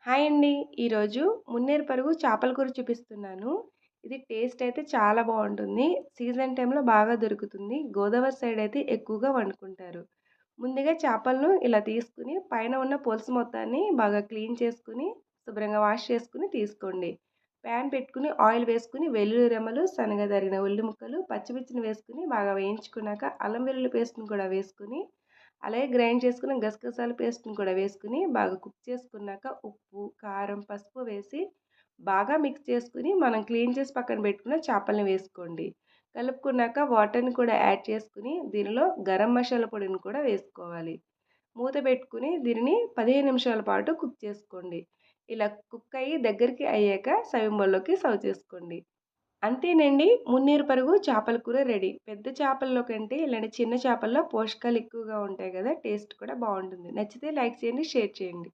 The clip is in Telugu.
హాయ్ అండి. ఈరోజు మున్నేరు పరుగు చేపల కూర చూపిస్తున్నాను. ఇది టేస్ట్ అయితే చాలా బావుంటుంది. సీజన్ టైంలో బాగా దొరుకుతుంది. గోదావరి సైడ్ అయితే ఎక్కువగా వండుకుంటారు. ముందుగా చేపలను ఇలా తీసుకొని పైన ఉన్న పొలుసు మొత్తాన్ని బాగా క్లీన్ చేసుకొని, శుభ్రంగా వాష్ చేసుకొని తీసుకోండి. ప్యాన్ పెట్టుకొని ఆయిల్ వేసుకొని వెల్లుల్లి రెమ్మలు, సన్నగా తరిగిన ఉల్లి ముక్కలు, పచ్చిమిర్చిని వేసుకొని బాగా వేయించుకున్నాక అల్లం వెల్లుల్లి పేస్ట్‌ని కూడా వేసుకొని అలాగే గ్రైండ్ చేసుకున్న గసగసాల పేస్ట్‌ని కూడా వేసుకొని బాగా కుక్ చేసుకున్నాక ఉప్పు, కారం, పసుపు వేసి బాగా మిక్స్ చేసుకొని మనం క్లీన్ చేసి పక్కన పెట్టుకున్న చేపల్ని వేసుకోండి. కలుపుకున్నాక వాటర్‌ని కూడా యాడ్ చేసుకొని దీనిలో గరం మసాలా పొడిని కూడా వేసుకోవాలి. మూత పెట్టుకొని దీనిని 15 నిమిషాల పాటు కుక్ చేసుకోండి. ఇలా కుక్ అయ్యి దగ్గరికి అయ్యాక సర్వింగ్ బౌల్‌లోకి సర్వ్ చేసుకోండి. అంతేనండి. మున్నేరు పరుగు చేపల కూర రెడీ. పెద్ద చేపల్లో కంటే ఇలాంటి చిన్న చేపల్లో పోషకాలు ఎక్కువగా ఉంటాయి గదా! టేస్ట్ కూడా బావుంటుంది. నచ్చితే లైక్ చేయండి, షేర్ చేయండి.